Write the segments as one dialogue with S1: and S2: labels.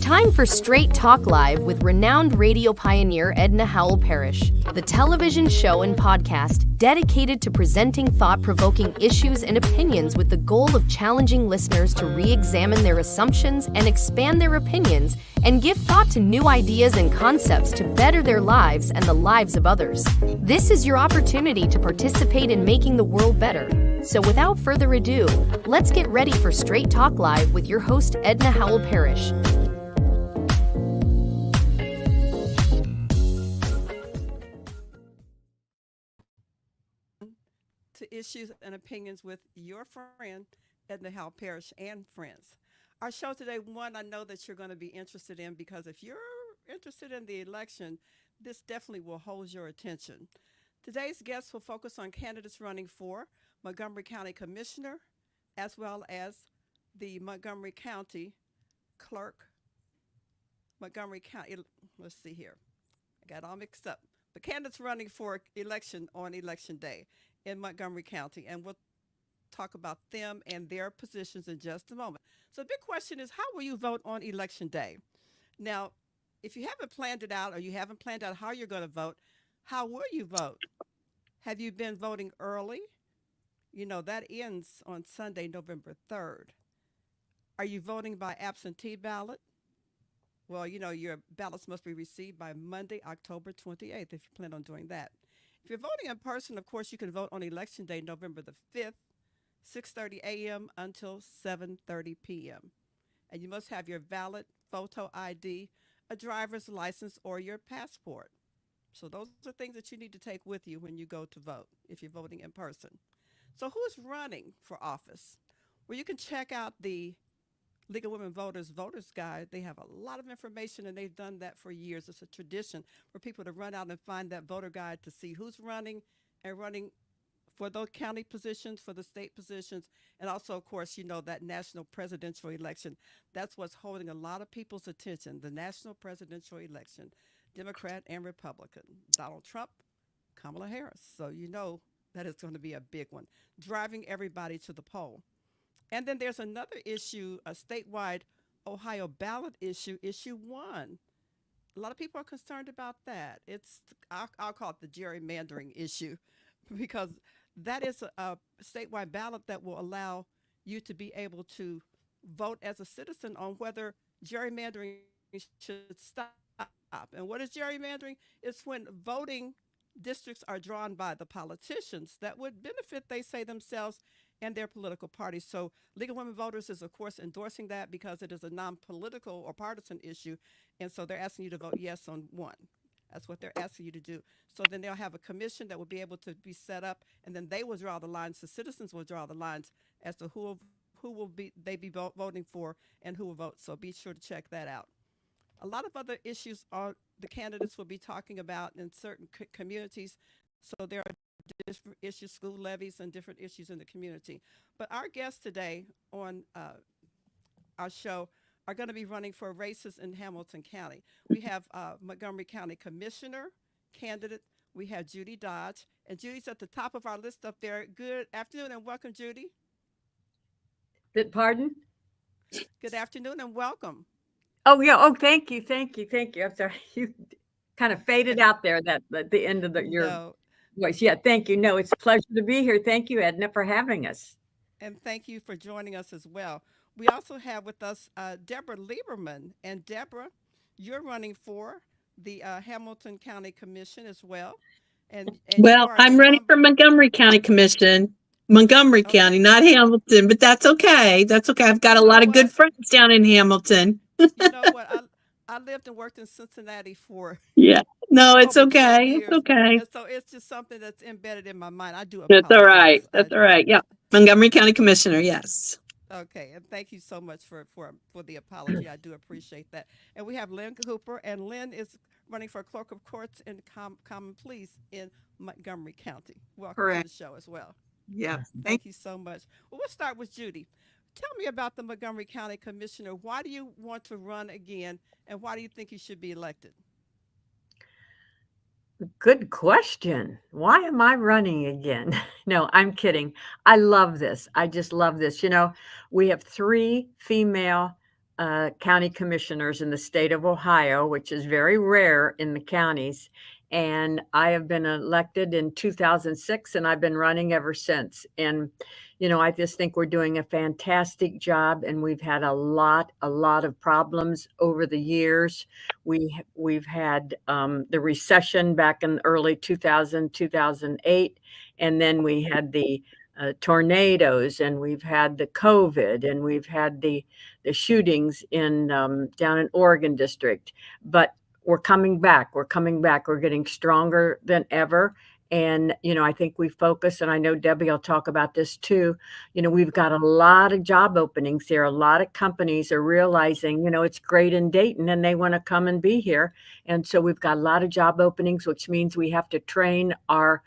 S1: time for Straight Talk Live with renowned radio pioneer Edna Howell-Parrish, the television show and podcast dedicated to presenting thought-provoking issues and opinions with the goal of challenging listeners to re-examine their assumptions and expand their opinions and give thought to new ideas and concepts to better their lives and the lives of others. This is your opportunity to participate in making the world better. So without further ado, let's get ready for Straight Talk Live with your host Edna Howell-Parrish.
S2: To issues and opinions with your friend Edna Howell-Parrish and friends. Our show today, one I know that you're going to be interested in, because if you're interested in the election, this definitely will hold your attention. Today's guests will focus on candidates running for Montgomery County Commissioner, as well as the Montgomery County Clerk. Montgomery County, let's see here. I got all mixed up. The candidates running for election on election day in Montgomery County, and we'll talk about them and their positions in just a moment. So the big question is, how will you vote on election day? Now, if you haven't planned it out, or you haven't planned out how you're going to vote, how will you vote? Have you been voting early? You know, that ends on Sunday, November 3rd. Are you voting by absentee ballot? Well, you know, your ballots must be received by Monday, October 28th, if you plan on doing that. If you're voting in person, of course, you can vote on election day, November the 5th, 6:30 a.m. until 7:30 p.m. And you must have your valid photo ID, a driver's license, or your passport. So those are things that you need to take with you when you go to vote, if you're voting in person. So who's running for office? Well, you can check out the League of Women Voters Guide. They have a lot of information, and they've done that for years. It's a tradition for people to run out and find that voter guide to see who's running and running for those county positions, for the state positions, and also, of course, you know, that national presidential election. That's what's holding a lot of people's attention, the national presidential election, Democrat and Republican, Donald Trump, Kamala Harris. So you know that is going to be a big one, driving everybody to the poll. And then there's another issue, a statewide Ohio ballot issue, issue 1. A lot of people are concerned about that. I'll call it the gerrymandering issue, because that is a statewide ballot that will allow you to be able to vote as a citizen on whether gerrymandering should stop. And what is gerrymandering? It's when voting districts are drawn by the politicians that would benefit, they say, themselves and their political parties. So League of Women Voters is, of course, endorsing that because it is a non-political or partisan issue. And so they're asking you to vote yes on 1. That's what they're asking you to do. So then they'll have a commission that will be able to be set up, and then they will draw the lines. The citizens will draw the lines as to who will they be voting for and who will vote. So be sure to check that out. A lot of other issues are the candidates will be talking about in certain communities. So there are different issues, school levies, and different issues in the community. But our guests today on our show are going to be running for races in Hamilton County. We have Montgomery County Commissioner candidate. We have Judy Dodge, and Judy's at the top of our list up there. Good afternoon and welcome, Judy.
S3: Pardon?
S2: Good afternoon and welcome.
S3: Oh, yeah. Oh, thank you. Thank you. Thank you. I'm sorry. You kind of faded out there at the end of your voice. Yeah, thank you. No, it's a pleasure to be here. Thank you, Edna, for having us.
S2: And thank you for joining us as well. We also have with us Deborah Liberman. And Deborah, you're running for the Hamilton County Commission as well. And
S4: well, I'm running for Montgomery County Commission. Montgomery County, not Hamilton, but that's okay. That's okay. I've got a lot of good friends down in Hamilton.
S2: You know what? I lived and worked in Cincinnati for
S4: no, it's okay. It's okay.
S2: And so it's just something that's embedded in my mind. I do
S4: apologize. That's all right. That's all right. Yeah. Montgomery County Commissioner. Yes.
S2: Okay. And thank you so much for the apology. I do appreciate that. And we have Lynn Cooper, and Lynn is running for Clerk of Courts in Common Pleas in Montgomery County. Welcome to the show as well.
S4: Yeah.
S2: Thank you so much. Well, we'll start with Judy. Tell me about the Montgomery County Commissioner. Why do you want to run again, and why do you think you should be elected?
S3: Good question. Why am I running again? No, I'm kidding. I love this. I just love this. You know, we have 3 female county commissioners in the state of Ohio, which is very rare in the counties. And I have been elected in 2006, and I've been running ever since. And, I just think we're doing a fantastic job, and we've had a lot of problems over the years. We've had the recession back in early 2000, 2008, and then we had the tornadoes, and we've had the COVID, and we've had the shootings in down in Oregon District. But we're coming back. We're getting stronger than ever. And, I think we focus, and I know Debbie will talk about this too. We've got a lot of job openings here. A lot of companies are realizing, it's great in Dayton and they want to come and be here. And so we've got a lot of job openings, which means we have to train our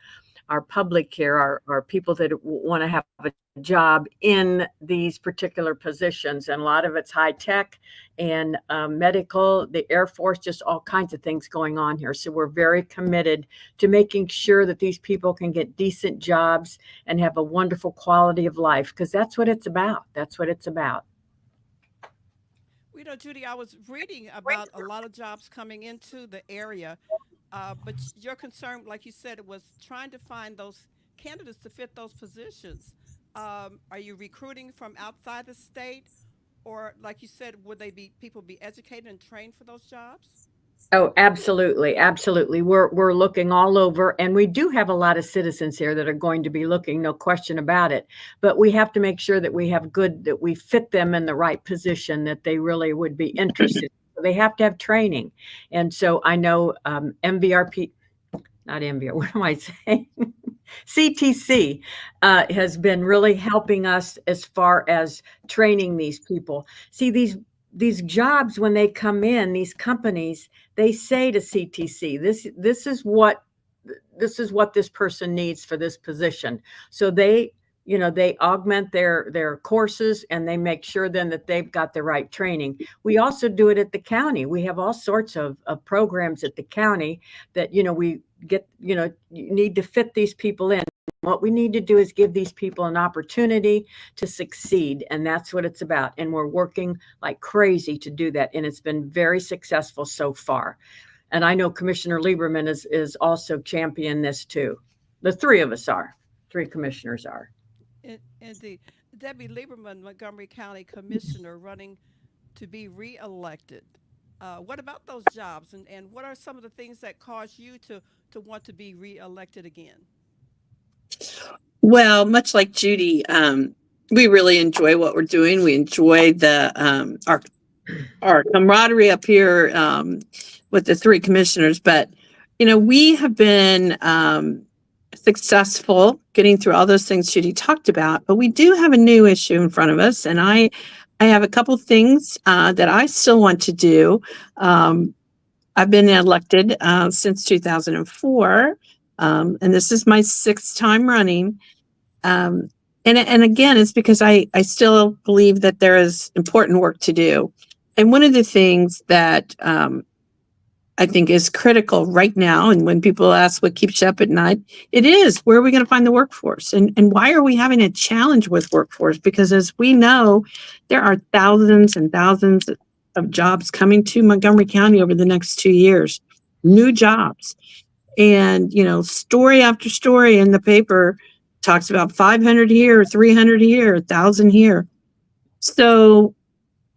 S3: public here, our people that want to have a job in these particular positions. And a lot of it's high tech and medical, the Air Force, just all kinds of things going on here. So we're very committed to making sure that these people can get decent jobs and have a wonderful quality of life, because that's what it's about. That's what it's about.
S2: Judy, I was reading about a lot of jobs coming into the area. But your concern, like you said, it was trying to find those candidates to fit those positions. Are you recruiting from outside the state, or like you said, would people be educated and trained for those jobs?
S3: Oh, absolutely. Absolutely. We're looking all over, and we do have a lot of citizens here that are going to be looking, no question about it. But we have to make sure that that we fit them in the right position, that they really would be interested. They have to have training. And so I know MVRP, not MVR, what am I saying? CTC has been really helping us as far as training these people. See, these jobs, when they come in, these companies, they say to CTC, this is what this person needs for this position. So they augment their courses, and they make sure then that they've got the right training. We also do it at the county. We have all sorts of programs at the county that, we get, you need to fit these people in. What we need to do is give these people an opportunity to succeed. And that's what it's about. And we're working like crazy to do that. And it's been very successful so far. And I know Commissioner Liberman is also championing this too. The three commissioners are.
S2: Indeed. Debbie Liberman, Montgomery County Commissioner, running to be reelected. What about those jobs, and what are some of the things that cause you to want to be reelected again?
S4: Well, much like Judy, we really enjoy what we're doing. We enjoy our camaraderie up here with the three commissioners. But, we have been successful getting through all those things Judy talked about, but we do have a new issue in front of us, and I have a couple things that I still want to do. I've been elected since 2004, and this is my 6th time running. And again, it's because I still believe that there is important work to do. And one of the things that I think is critical right now, and when people ask what keeps you up at night, it is, where are we going to find the workforce? And why are we having a challenge with workforce? Because as we know, there are thousands and thousands of jobs coming to Montgomery County over the next 2 years, new jobs. And, story after story in the paper talks about 500 here, 300 here, 1,000 here. So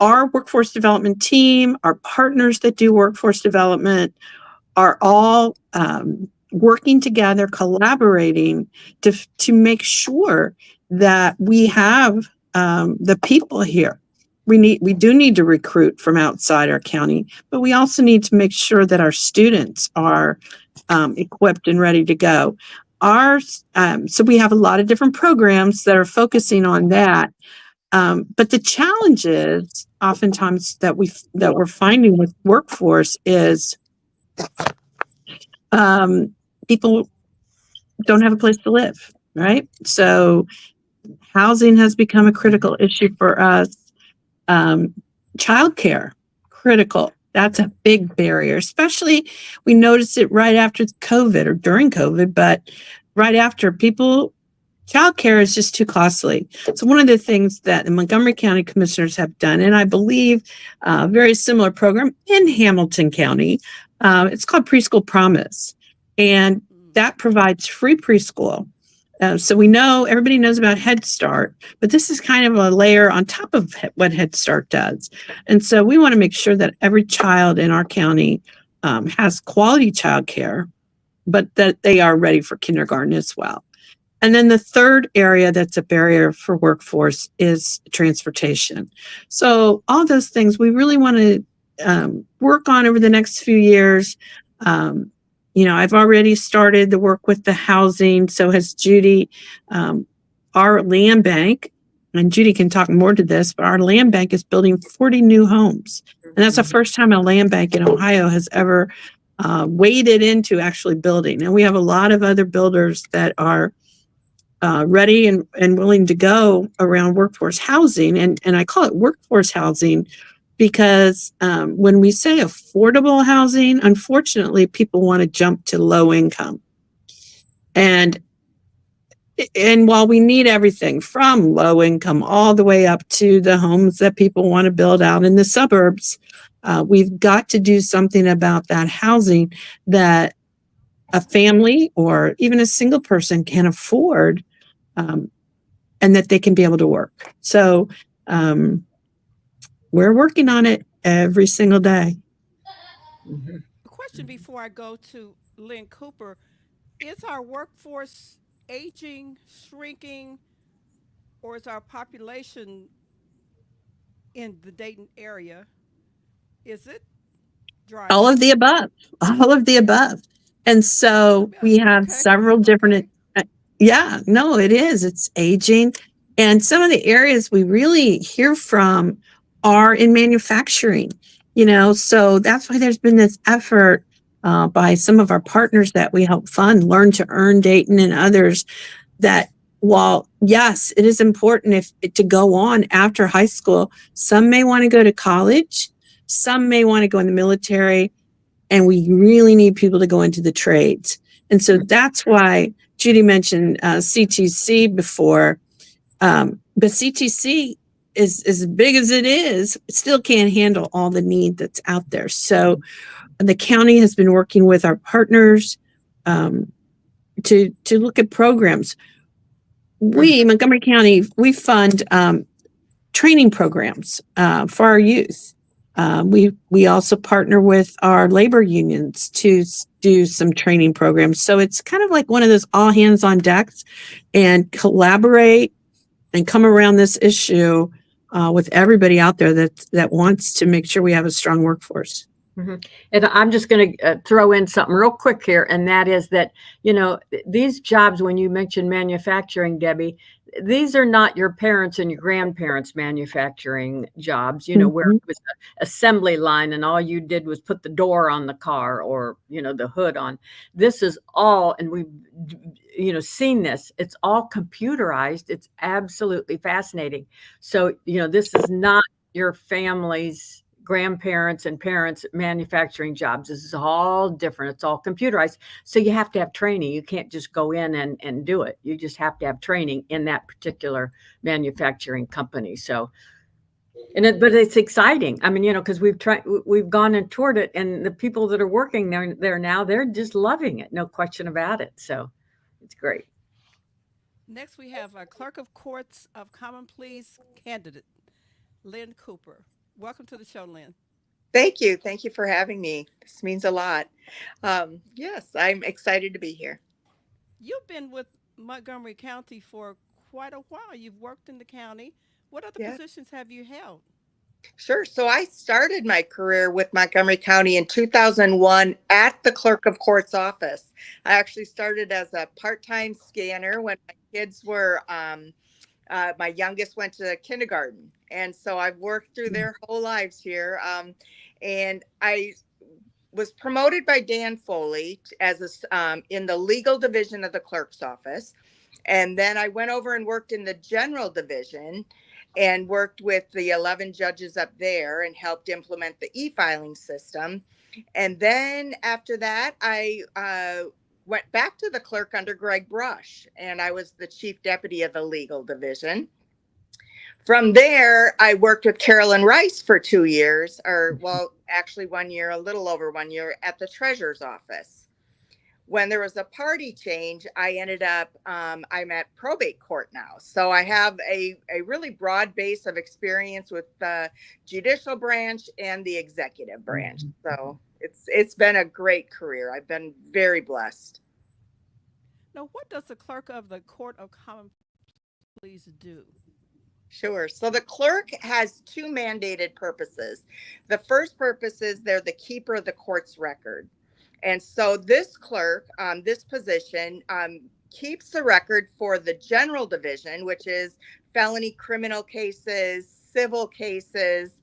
S4: our workforce development team, our partners that do workforce development, are all working together, collaborating to make sure that we have the people here. We do need to recruit from outside our county, but we also need to make sure that our students are equipped and ready to go. So we have a lot of different programs that are focusing on that. But the challenge is oftentimes that we're finding with workforce is people don't have a place to live, right? So housing has become a critical issue for us. Childcare, critical. That's a big barrier, especially we noticed it right after COVID or during COVID, but right after people childcare is just too costly. So one of the things that the Montgomery County Commissioners have done, and I believe a very similar program in Hamilton County, it's called Preschool Promise. And that provides free preschool. So we know, everybody knows about Head Start, but this is kind of a layer on top of what Head Start does. And so we want to make sure that every child in our county has quality childcare, but that they are ready for kindergarten as well. And then the third area that's a barrier for workforce is transportation. So all those things we really want to work on over the next few years. I've already started the work with the housing. So has Judy. Our land bank, and Judy can talk more to this, but our land bank is building 40 new homes. And that's the first time a land bank in Ohio has ever waded into actually building. And we have a lot of other builders that are ready and willing to go around workforce housing. And I call it workforce housing because when we say affordable housing, unfortunately, people want to jump to low income. And while we need everything from low income all the way up to the homes that people want to build out in the suburbs, we've got to do something about that housing that a family or even a single person can afford, and that they can be able to work. So we're working on it every single day.
S2: A question before I go to Lynn Cooper: is our workforce aging, shrinking, or is our population in the Dayton area, is it
S4: All
S2: driving?
S4: of the above, all of the above. And
S2: All
S4: so
S2: of
S4: we
S2: us.
S4: have
S2: Okay.
S4: several different,
S2: Okay.
S4: yeah, no, it is. It's aging. And some of the areas we really hear from are in manufacturing, so that's why there's been this effort by some of our partners that we help fund, Learn to Earn Dayton and others, that while, yes, it is important to go on after high school, some may want to go to college, some may want to go in the military, and we really need people to go into the trades. And so that's why Judy mentioned CTC before. But CTC is as big as it is, it still can't handle all the need that's out there. So the county has been working with our partners to look at programs. We, Montgomery County, we fund training programs for our youth. We also partner with our labor unions to do some training programs. So it's kind of like one of those all hands on decks and collaborate and come around this issue with everybody out there that wants to make sure we have a strong workforce.
S3: And I'm just going to throw in something real quick here, and that is that, these jobs, when you mention manufacturing, Debbie, these are not your parents and your grandparents' manufacturing jobs, where it was an assembly line and all you did was put the door on the car or, the hood on. This is all, and we've, seen this, it's all computerized. It's absolutely fascinating. So, this is not your family's grandparents and parents manufacturing jobs. This is all different. It's all computerized. So you have to have training. You can't just go in and do it. You just have to have training in that particular manufacturing company. So, but it's exciting. I mean, because we've gone and toured it, and the people that are working there now, they're just loving it. No question about it. So it's great.
S2: Next, we have our Clerk of Courts of Common Pleas candidate, Lynn Cooper. Welcome to the show, Lynn.
S5: Thank you. Thank you for having me. This means a lot. Yes, I'm excited to be here.
S2: You've been with Montgomery County for quite a while. You've worked in the county. What other
S5: Yeah,
S2: positions have you held?
S5: sure. So I started my career with Montgomery County in 2001 at the Clerk of Court's office. I actually started as a part-time scanner when my kids were, my youngest went to kindergarten. And so I've worked through their whole lives here. And I was promoted by Dan Foley as in the legal division of the clerk's office. And then I went over and worked in the general division and worked with the 11 judges up there and helped implement the e-filing system. And then after that, I went back to the clerk under Greg Brush, and I was the chief deputy of the legal division. From there, I worked with Carolyn Rice for 2 years, or well, actually 1 year, a little over 1 year at the treasurer's office. When there was a party change, I ended up, I'm at probate court now. So I have a really broad base of experience with the judicial branch and the executive branch. So it's been a great career. I've been very blessed.
S2: Now, what does the clerk of the Court of Common Pleas do?
S5: Sure. So the clerk has two mandated purposes. The first purpose is they're the keeper of the court's record. And so this clerk, this position, keeps the record for the general division, which is felony criminal cases, civil cases,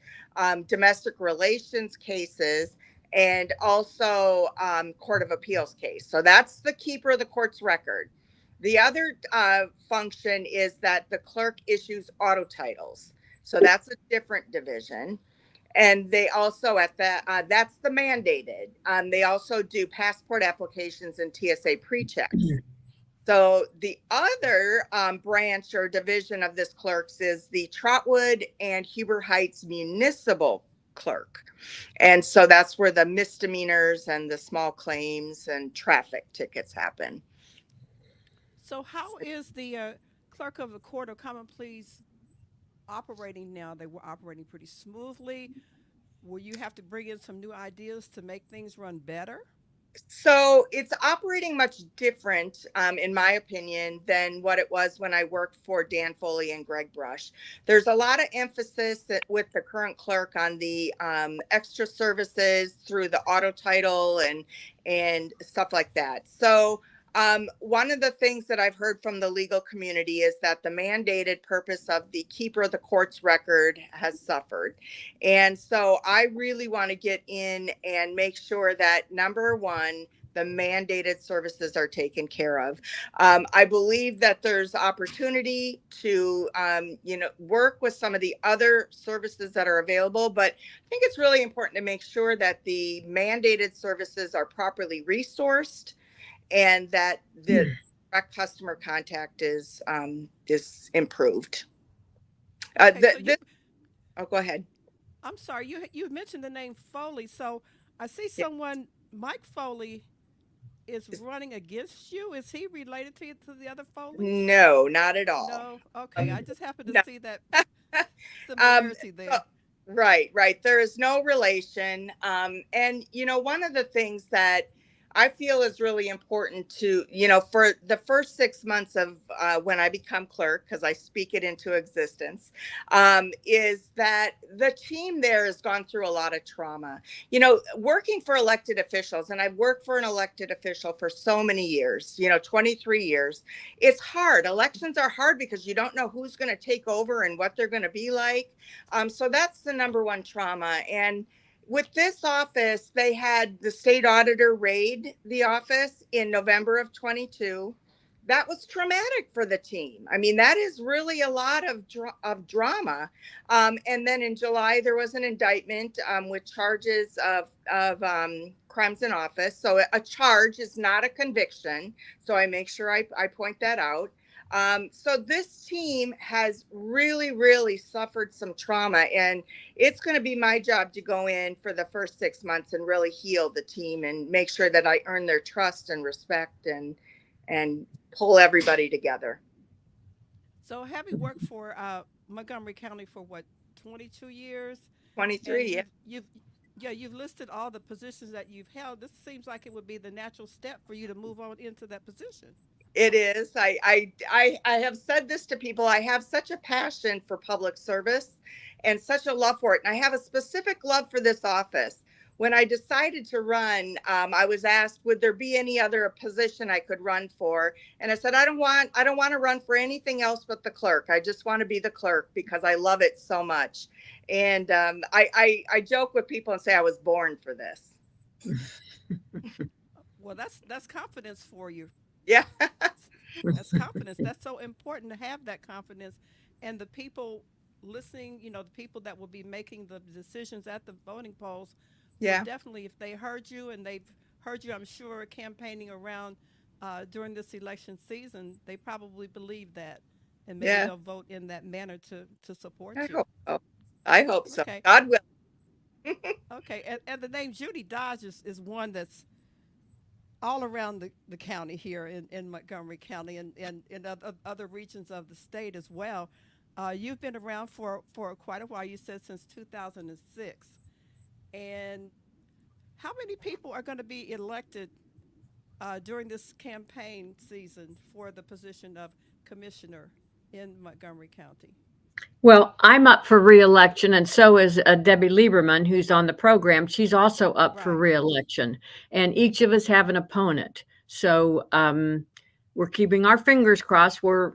S5: domestic relations cases, and also Court of Appeals case. So that's the keeper of the court's record. The other function is that the clerk issues auto titles. So that's a different division. And they also that's the mandated. They also do passport applications and TSA pre-checks. So the other branch or division of this clerk's is the Trotwood and Huber Heights municipal clerk. And so that's where the misdemeanors and the small claims and traffic tickets happen.
S2: So, how is the clerk of the Court of Common Pleas operating now? They were operating pretty smoothly. Will you have to bring in some new ideas to make things run better?
S5: So it's operating much different, in my opinion, than what it was when I worked for Dan Foley and Greg Brush. There's a lot of emphasis with the current clerk on the extra services through the auto title and stuff like that. So one of the things that I've heard from the legal community is that the mandated purpose of the keeper of the court's record has suffered. And so I really want to get in and make sure that, number one, the mandated services are taken care of. I believe that there's opportunity to, work with some of the other services that are available, but I think it's really important to make sure that the mandated services are properly resourced and that the direct customer contact is improved.
S2: Okay,
S5: Go ahead.
S2: I'm sorry, you mentioned the name Foley. So I see someone, Mike Foley, is running against you. Is he related to the other Foleys?
S5: No, not at all.
S2: No. Okay, I just happened to
S5: No.
S2: see that similarity there.
S5: Right. There is no relation. And one of the things that I feel is really important to, for the first 6 months of when I become clerk, because I speak it into existence, is that the team there has gone through a lot of trauma. Working for elected officials, and I've worked for an elected official for so many years, 23 years, it's hard. Elections are hard because you don't know who's going to take over and what they're going to be like. So that's the number one trauma. And with this office, they had the state auditor raid the office in November of 22. That was traumatic for the team. I mean, that is really a lot of drama. And then in July, there was an indictment with charges of crimes in office. So a charge is not a conviction. So I make sure I point that out. So this team has really, really suffered some trauma, and it's going to be my job to go in for the first 6 months and really heal the team and make sure that I earn their trust and respect and pull everybody together.
S2: So having worked for Montgomery County for 22 years?
S5: 23, yeah.
S2: You've listed all the positions that you've held. This seems like it would be the natural step for you to move on into that position.
S5: It is. I have said this to people. I have such a passion for public service and such a love for it. And I have a specific love for this office. When I decided to run, I was asked, would there be any other position I could run for? And I said, I don't want to run for anything else but the clerk. I just want to be the clerk because I love it so much. And I joke with people and say I was born for this.
S2: Well, that's confidence for you.
S5: Yeah.
S2: That's confidence. That's so important to have that confidence. And the people listening, the people that will be making the decisions at the voting polls,
S5: Yeah.
S2: will definitely, if they heard you and they've heard you, I'm sure, campaigning around during this election season, they probably believe that, and maybe
S5: Yeah,
S2: they'll vote in that manner to support
S5: I
S2: you.
S5: hope so. I hope so.
S2: Okay,
S5: God will.
S2: okay, and the name Judy Dodge is one that's all around the county here in Montgomery County and in other regions of the state as well. You've been around for quite a while. You said since 2006. And how many people are going to be elected during this campaign season for the position of commissioner in Montgomery County?
S3: Well, I'm up for reelection, and so is Debbie Lieberman, who's on the program. She's also up for
S2: Right.
S3: reelection, and each of us have an opponent. So we're keeping our fingers crossed. We're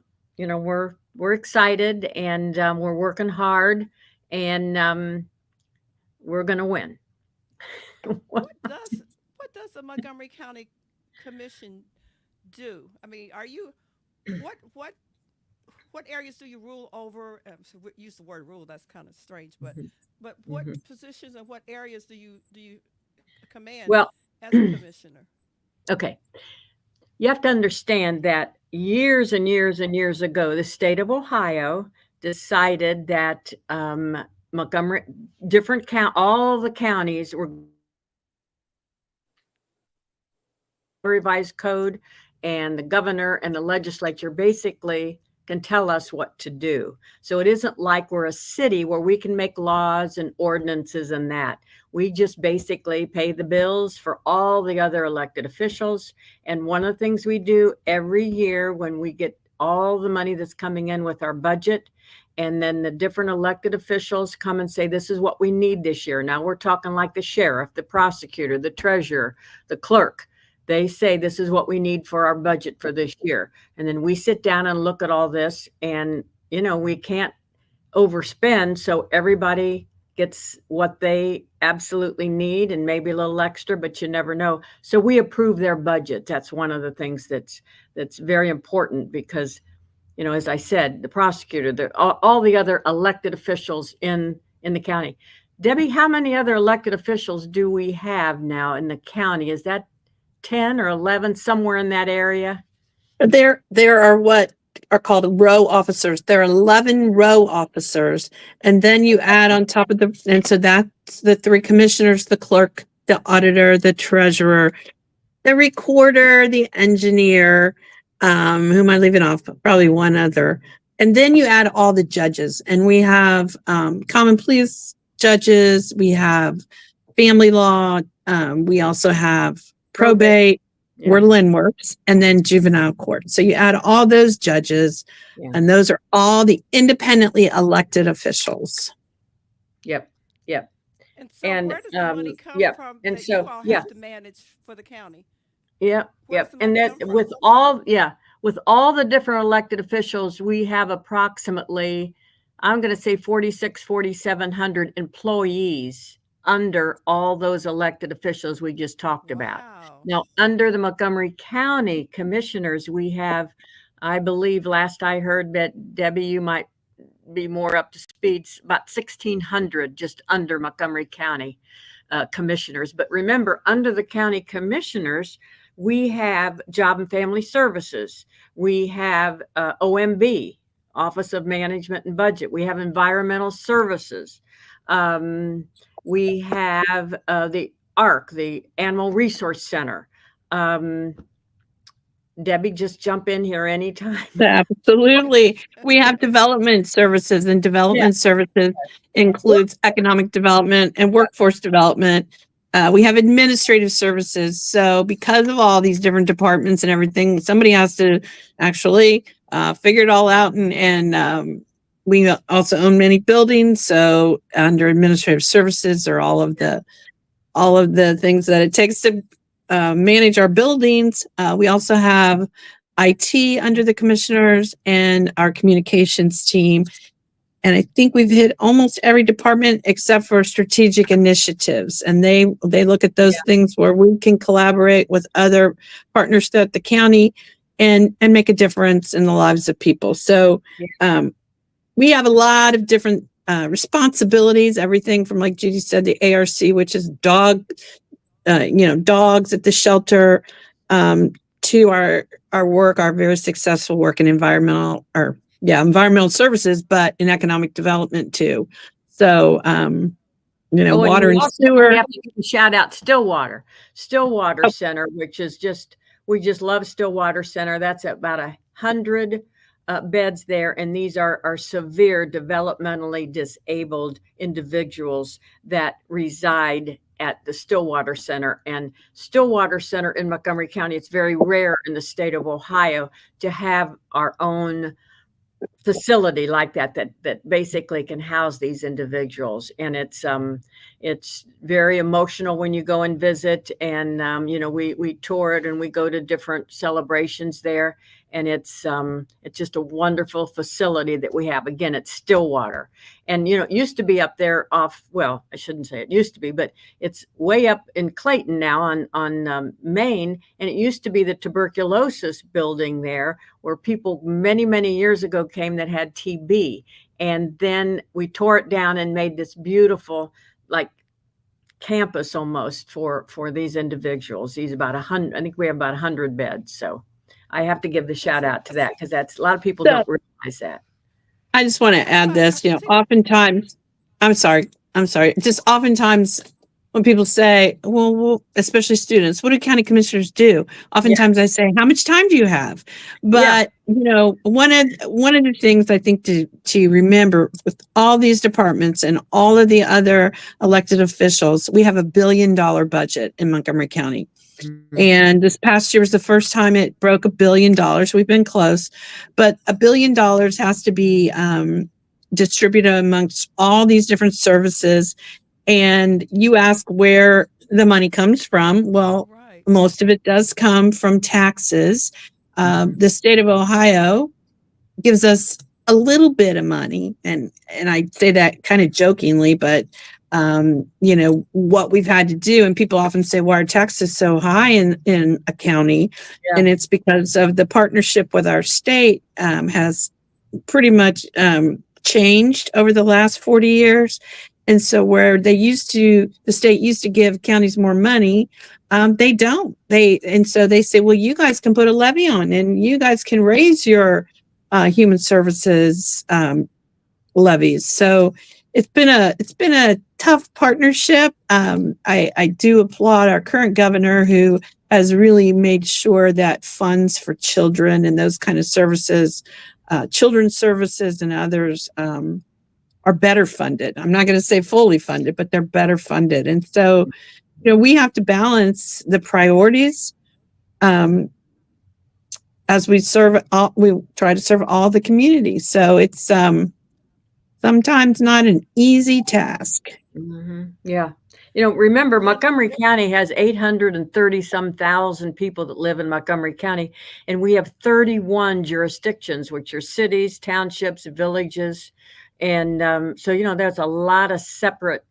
S3: excited, and we're working hard, and we're going to win.
S2: What does what does the Montgomery County Commission do? I mean, are you what areas do you rule over? So we use the word rule. That's kind of strange, but what
S3: Mhm.
S2: positions and what areas do you command
S3: Well,
S2: as a commissioner?
S3: okay. You have to understand that years and years and years ago, the state of Ohio decided that Montgomery, all the counties were revised code, and the governor and the legislature basically can tell us what to do. So it isn't like we're a city where we can make laws and ordinances and that. We just basically pay the bills for all the other elected officials. And one of the things we do every year when we get all the money that's coming in with our budget, and then the different elected officials come and say, this is what we need this year. Now we're talking like the sheriff, the prosecutor, the treasurer, the clerk. They say, this is what we need for our budget for this year. And then we sit down and look at all this, and, we can't overspend. So everybody gets what they absolutely need and maybe a little extra, but you never know. So we approve their budget. That's one of the things that's very important because, as I said, the prosecutor, all the other elected officials in the county. Debbie, how many other elected officials do we have now in the county? Is that 10 or 11, somewhere in that area?
S4: There are what are called row officers. There are 11 row officers. And then you add on top of and so that's the three commissioners, the clerk, the auditor, the treasurer, the recorder, the engineer, who am I leaving off? Probably one other. And then you add all the judges, and we have common pleas judges, we have family law, we also have probate,
S3: Yeah.
S4: where Lynn works, and then juvenile court. So you add all those judges,
S3: Yeah.
S4: and those are all the independently elected officials.
S3: Yep.
S2: And so
S3: And
S2: where does the money come
S3: yeah.
S2: from
S3: And
S2: that
S3: so
S2: you all
S3: yeah.
S2: have to manage for the county?
S3: Yep.
S2: Where does
S3: Yep.
S2: the
S3: And
S2: money
S3: that
S2: come
S3: with all the different elected officials, we have approximately, I'm going to say 4,700 employees under all those elected officials we just talked about.
S2: Wow.
S3: Now, under the Montgomery County commissioners, we have, I believe last I heard that Debbie, you might be more up to speed, about 1,600 just under Montgomery County commissioners. But remember, under the county commissioners, we have Job and Family Services. We have OMB, Office of Management and Budget. We have Environmental Services. We have the ARC, the Animal Resource Center. Debbie, just jump in here anytime.
S4: Absolutely. We have development services, and development services includes economic development and workforce development. We have administrative services. So because of all these different departments and everything, somebody has to actually figure it all out. And we also own many buildings. So under administrative services are all of the things that it takes to manage our buildings. We also have IT under the commissioners and our communications team. And I think we've hit almost every department except for strategic initiatives. And they look at those things where we can collaborate with other partners throughout the county and make a difference in the lives of people. So we have a lot of different responsibilities, everything from, like Judy said, the ARC, which is dogs at the shelter, to our work, our very successful work in environmental services, but in economic development too. So,
S3: Oh, and
S4: water
S3: we
S4: and
S3: also
S4: sewer.
S3: have to give a shout out Stillwater
S4: Oh,
S3: Center, which is we just love Stillwater Center. That's about 100 beds there, and these are severe developmentally disabled individuals that reside at the Stillwater Center. And Stillwater Center in Montgomery County, it's very rare in the state of Ohio to have our own facility like that basically can house these individuals. And it's very emotional when you go and visit. And we tour it and we go to different celebrations there. And it's just a wonderful facility that we have. Again, it's Stillwater. And it used to be up there I shouldn't say it used to be, but it's way up in Clayton now on Maine. And it used to be the tuberculosis building there, where people many, many years ago came that had TB. And then we tore it down and made this beautiful, like, campus almost for these individuals. These about 100, I think we have about 100 beds. So I have to give the shout out to that, because that's a lot of people
S4: so
S3: don't realize that.
S4: I just want to add this, oftentimes, I'm sorry, just oftentimes when people say, well, especially students, what do county commissioners do? Oftentimes I say, how much time do you have? But, one of the things I think to remember with all these departments and all of the other elected officials, we have $1 billion budget in Montgomery County.
S3: Mm-hmm.
S4: And this past year was the first time it broke $1 billion. We've been close, but $1 billion has to be distributed amongst all these different services. And you ask where the money comes from. Well, most of it does come from taxes. The state of Ohio gives us a little bit of money, and I say that kind of jokingly, but what we've had to do, and people often say, why are taxes so high in a county?
S3: Yeah.
S4: And it's because of the partnership with our state has pretty much changed over the last 40 years. And so where the state used to give counties more money, they don't. And so they say, well, you guys can put a levy on, and you guys can raise your human services levies. So it's been a tough partnership. I do applaud our current governor, who has really made sure that funds for children and those kind of services, children's services and others, are better funded. I'm not going to say fully funded, but they're better funded. And so, we have to balance the priorities as we try to serve all the communities. So it's sometimes not an easy task.
S3: Mm-hmm. Yeah. Remember, Montgomery County has 830-some thousand people that live in Montgomery County, and we have 31 jurisdictions, which are cities, townships, villages. And so, there's a lot of separate,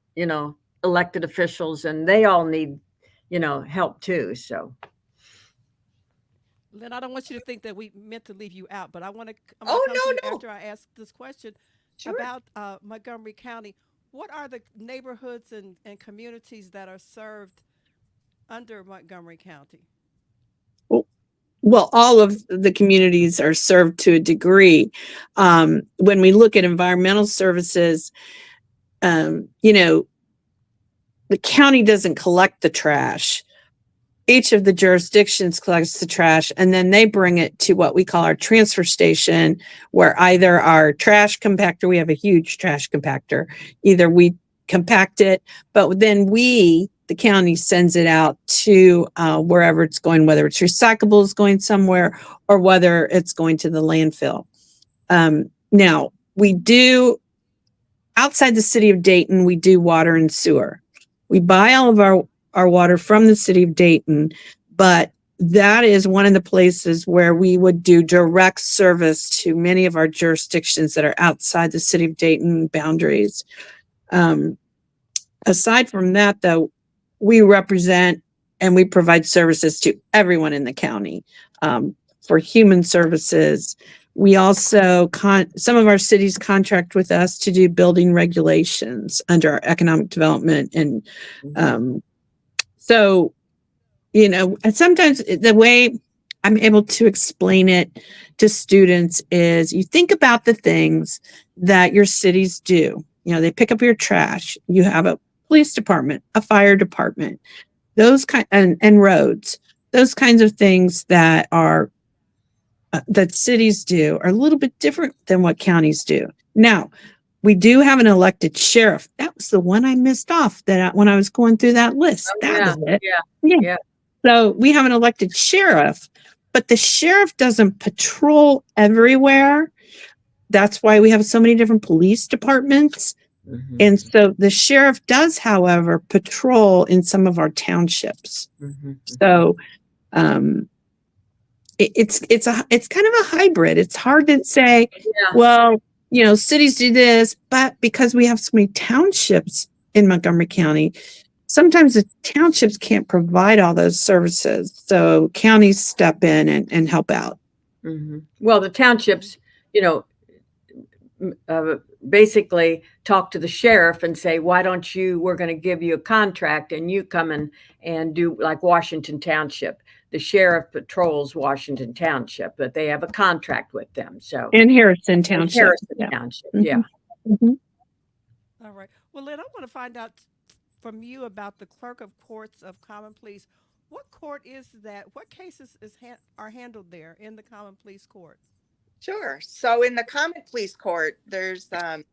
S3: elected officials, and they all need, help too. So.
S2: Lynn, I don't want you to think that we meant to leave you out, but I want to come
S5: Oh,
S2: to you
S5: no.
S2: after I ask this question
S5: Sure.
S2: about Montgomery County. What are the neighborhoods and communities that are served under Montgomery County?
S4: Well, all of the communities are served to a degree. When we look at environmental services, the county doesn't collect the trash. Each of the jurisdictions collects the trash, and then they bring it to what we call our transfer station, where either our trash compactor, we have a huge trash compactor, either we compact it, but then the county sends it out to wherever it's going, whether it's recyclables going somewhere or whether it's going to the landfill. Now, we do, outside the city of Dayton, we do water and sewer. We buy all of our water from the city of Dayton, but that is one of the places where we would do direct service to many of our jurisdictions that are outside the city of Dayton boundaries. Aside from that, though, we represent and we provide services to everyone in the county. For human services, we also, some of our cities contract with us to do building regulations under our economic development. And so, and sometimes the way I'm able to explain it to students is you think about the things that your cities do. You know, they pick up your trash. You have a police department, a fire department, and roads. Those kinds of things that are that cities do are a little bit different than what counties do. Now, we do have an elected sheriff. That was the one I missed off when I was going through that list.
S3: Oh,
S4: That
S3: yeah,
S4: was it.
S3: yeah,
S4: Yeah.
S3: yeah.
S4: So we have an elected sheriff, but the sheriff doesn't patrol everywhere. That's why we have so many different police departments.
S3: Mhm,
S4: And so the sheriff does, however, patrol in some of our townships.
S3: mhm.
S4: So um, it's kind of a hybrid. It's hard to say,
S3: Yeah.
S4: well, you know, cities do this, but because we have so many townships in Montgomery County, sometimes the townships can't provide all those services. So counties step in and help out.
S3: Mhm. Well, the townships, you know, basically talk to the sheriff and say, why don't you, we're going to give you a contract and you come and do like Washington Township. The sheriff patrols Washington Township, but they have a contract with them. So
S4: In Harrison Township.
S3: Harrison
S4: Yeah.
S3: Township,
S4: Mhm.
S3: yeah.
S4: Mhm.
S2: All right. Well, Lynn, I want to find out from you about the Clerk of Courts of Common Pleas. What court is that? What cases are handled there in the Common Pleas Court?
S5: Sure. So in the Common Pleas Court, there's the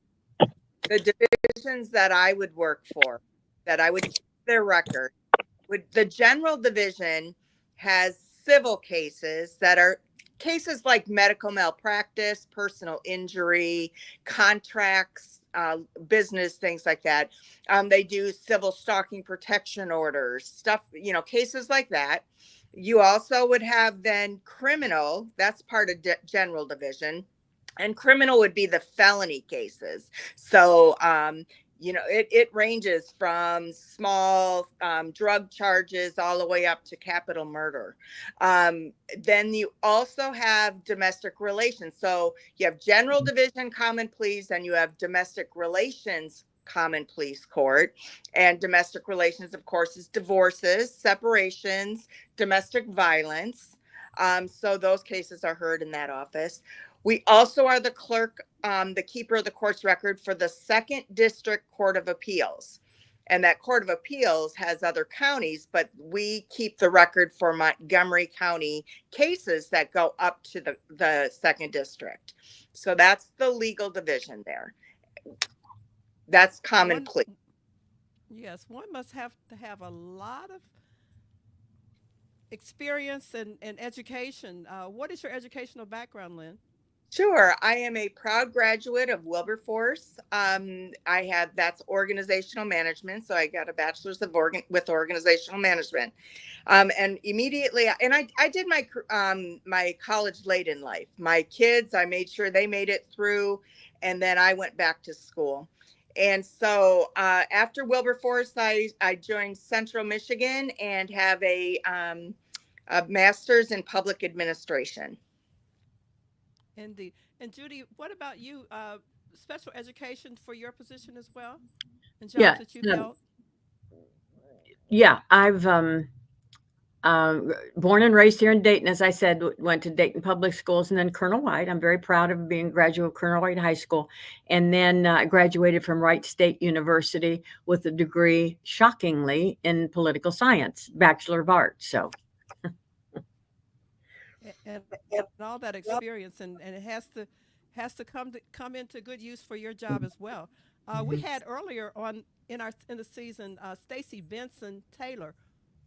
S5: divisions that I would work for, that I would keep their record. The general division has civil cases that are cases like medical malpractice, personal injury, contracts, business, things like that. They do civil stalking protection orders, stuff, cases like that. You also would have then criminal, that's part of general division. And criminal would be the felony cases. So, it ranges from small drug charges all the way up to capital murder. Then you also have domestic relations. So you have general division common pleas, and you have domestic relations common pleas court. And domestic relations, of course, is divorces, separations, domestic violence. So those cases are heard in that office. We also are the clerk, the keeper of the court's record for the 2nd District Court of Appeals. And that Court of Appeals has other counties, but we keep the record for Montgomery County cases that go up to the 2nd District. So that's the legal division there. That's common plea.
S2: Yes, one must have to have a lot of experience and education. What is your educational background, Lynn?
S5: Sure. I am a proud graduate of Wilberforce. That's organizational management. So I got a bachelor's with organizational management. And immediately, and I did my college late in life. My kids, I made sure they made it through, and then I went back to school. And so after Wilberforce, I joined Central Michigan and have a master's in public administration.
S2: Indeed. And Judy, what about you? Special education for your position as well, and jobs
S3: Yeah.
S2: that you've held?
S3: Yeah. I've born and raised here in Dayton, as I said, went to Dayton Public Schools and then Colonel White. I'm very proud of being a graduate of Colonel White High School. And then I graduated from Wright State University with a degree, shockingly, in political science, Bachelor of Arts. So.
S2: And all that experience, and it has to come into good use for your job as well. We had earlier on in the season Stacy Benson Taylor,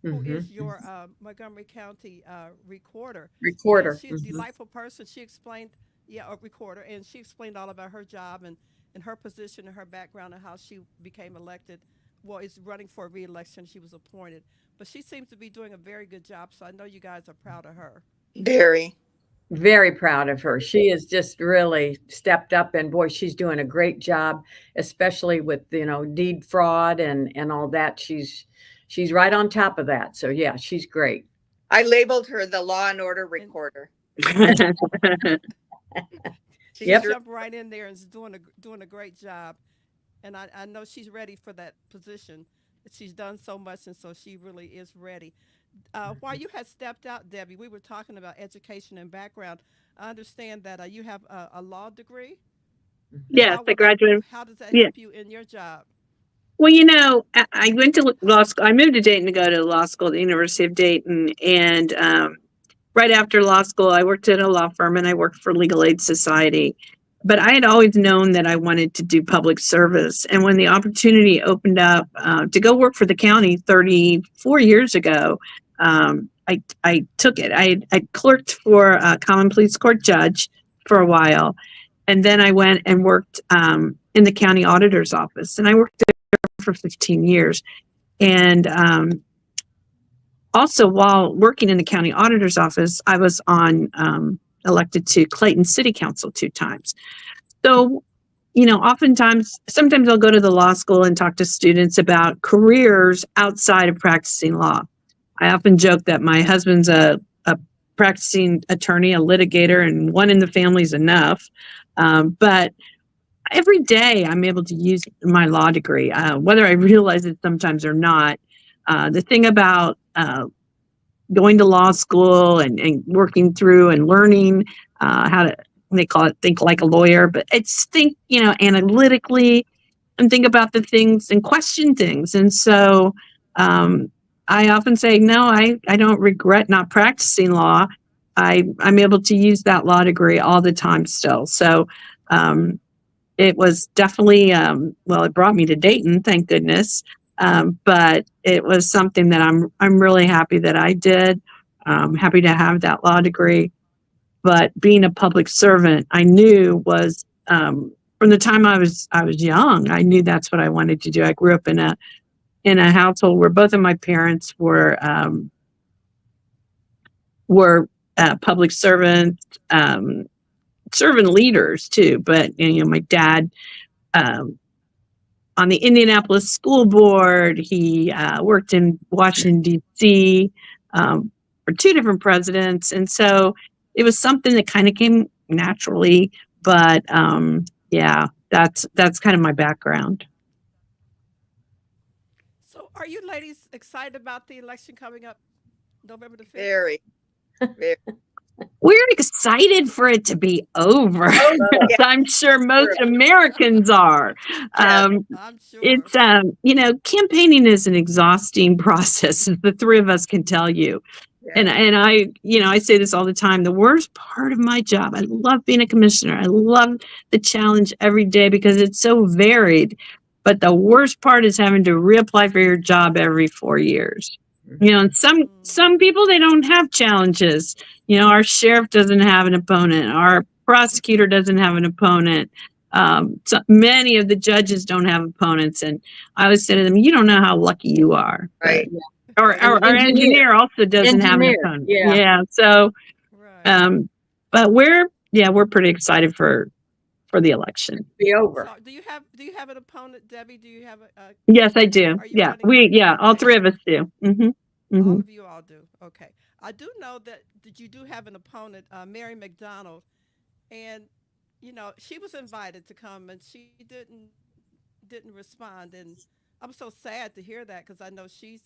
S2: who is your Montgomery County recorder.
S3: Recorder.
S2: And she's a delightful person. She explained, a recorder, and she explained all about her job and her position and her background and how she became elected. Well, is running for re-election. She was appointed, but she seems to be doing a very good job. So I know you guys are proud of her.
S3: Very proud of her. She has just really stepped up, and boy, she's doing a great job, especially with, deed fraud and all that. She's right on top of that. So yeah, she's great.
S5: I labeled her the law and order recorder.
S2: She jumped right in there and is doing a great job. And I know she's ready for that position. She's done so much, and so she really is ready. While you had stepped out, Debbie, we were talking about education and background. I understand that you have a law degree.
S4: Yes,
S2: How
S4: I
S2: will that?
S4: graduated.
S2: How does that
S4: Yeah.
S2: help you in your job?
S4: Well, I went to law school. I moved to Dayton to go to law school at the University of Dayton. And right after law school, I worked at a law firm and I worked for Legal Aid Society. But I had always known that I wanted to do public service. And when the opportunity opened up to go work for the county 34 years ago, I took it. I clerked for a common pleas court judge for a while. And then I went and worked in the county auditor's office. And I worked for 15 years. And also, while working in the county auditor's office, I was elected to Clayton City Council 2 times. So, sometimes I'll go to the law school and talk to students about careers outside of practicing law. I often joke that my husband's a practicing attorney, a litigator, and one in the family is enough. But every day I'm able to use my law degree, whether I realize it sometimes or not. The thing about going to law school and working through and learning how to, they call it think like a lawyer, but it's think, analytically and think about the things and question things. And so I often say, no, I don't regret not practicing law. I'm able to use that law degree all the time still. So it was definitely, it brought me to Dayton, thank goodness. But it was something that I'm really happy that I did. Happy to have that law degree. But being a public servant, I knew was from the time I was young, I knew that's what I wanted to do. I grew up in a household where both of my parents were public servants, servant leaders too. But my dad on the Indianapolis School Board. He worked in Washington, D.C. For 2 different presidents. And so it was something that kind of came naturally. But yeah, that's kind of my background.
S2: So, are you ladies excited about the election coming up November the 5th?
S5: Very, very.
S4: We're excited for it to be over.
S5: Yeah,
S4: I'm sure most
S5: true.
S4: Americans are.
S5: Yes.
S2: I'm sure.
S4: It's campaigning is an exhausting process. The 3 of us can tell you.
S5: Yeah.
S4: And I say this all the time. The worst part of my job, I love being a commissioner. I love the challenge every day because it's so varied. But the worst part is having to reapply for your job every 4 years. And some people, they don't have challenges. Our sheriff doesn't have an opponent. Our prosecutor doesn't have an opponent. So many of the judges don't have opponents. And I always say to them, you don't know how lucky you are.
S5: Right.
S4: Our engineer also doesn't have an opponent. Yeah. So,
S2: Right.
S4: but we're pretty excited for the election.
S3: Be over.
S2: So, do you have an opponent, Debbie? Do you have a
S4: Yes, I do.
S2: Are you
S4: Yeah,
S2: running?
S4: all
S2: Okay.
S4: 3 of us do.
S2: All of you all do. Okay. I do know that you do have an opponent, Mary McDonald, and she was invited to come and she didn't respond, and I'm so sad to hear that because I know she's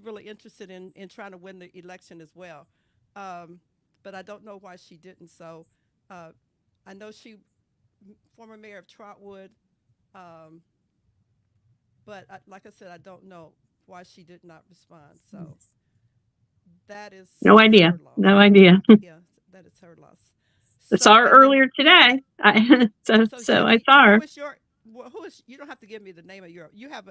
S2: really interested in trying to win the election as well. But I don't know why she didn't. So I know she former mayor of Trotwood, but like I said, I don't know why she did not respond. So that is
S4: No idea.
S2: her loss.
S4: No idea.
S2: Yeah, that is her loss.
S4: I saw her
S2: and then
S4: earlier today. So I
S2: Judy,
S4: saw her.
S2: who is you don't have to give me the name of you have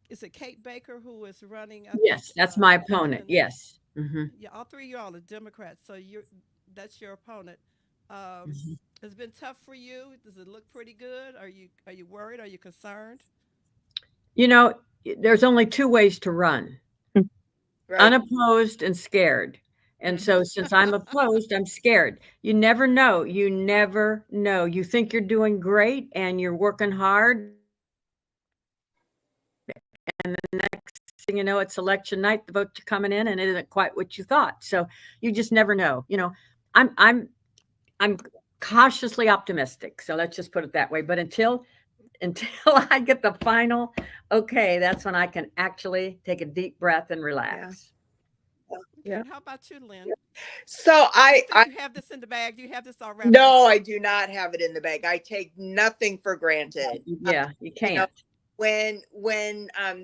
S2: is it Kate Baker who is running? I think
S3: Yes, that's my
S2: in
S3: opponent. Yes. Mm-hmm.
S2: yeah, all 3 of y'all are Democrats, so that's your opponent. Um,
S3: Mm-hmm.
S2: it's been tough for you. Does it look pretty good? Are you worried? Are you concerned?
S3: There's only 2 ways to run:
S5: Right.
S3: unopposed and scared. And so since I'm opposed, I'm scared. You never know. You never know. You think you're doing great and you're working hard. And the next thing you know, it's election night, the votes are coming in and it isn't quite what you thought. So you just never know. I'm cautiously optimistic. So let's just put it that way. But until I get the final okay, that's when I can actually take a deep breath and relax.
S2: Okay, and how about you, Lynn?
S5: So
S2: Do you
S5: I
S2: think you have this in the bag? Do you have this all wrapped up?
S5: no, I do not have it in the bag. I take nothing for granted.
S3: Yeah, you
S5: You know,
S3: can't.
S5: when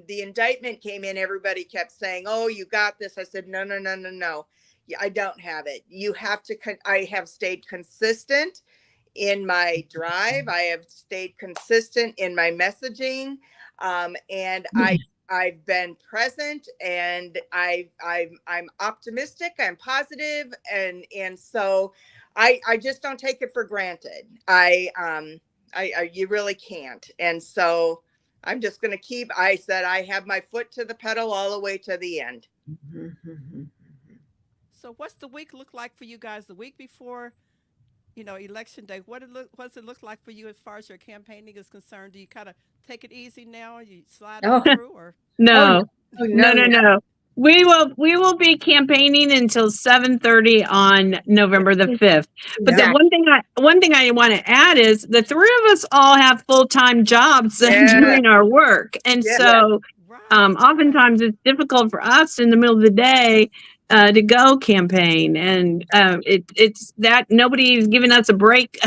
S5: the indictment came in, everybody kept saying, "Oh, you got this." I said, "No, no, no, no, no. Yeah, I don't have it. You have to. I have stayed consistent in my drive. I have stayed consistent in my messaging, and I've been present, and I'm optimistic. I'm positive, and so I just don't take it for granted. I you really can't, and so I'm just going to keep. I said I have my foot to the pedal all the way to the end.
S3: Mhm.
S2: So, what's the week look like for you guys? The week before, election day. What does it look like for you as far as your campaigning is concerned? Do you kind of take it easy now? You slide on
S3: Oh,
S2: through, or
S3: oh no,
S4: No, no,
S3: no,
S4: no,
S3: no.
S4: no. We will be campaigning until 7:30 on November the 5th. But the
S3: Exactly.
S4: one thing I want to add is the three of us all have full-time jobs
S5: Yeah,
S4: doing our work. And
S5: yeah,
S4: so
S2: right.
S4: oftentimes it's difficult for us in the middle of the day to go campaign. And it's that nobody's giving us a break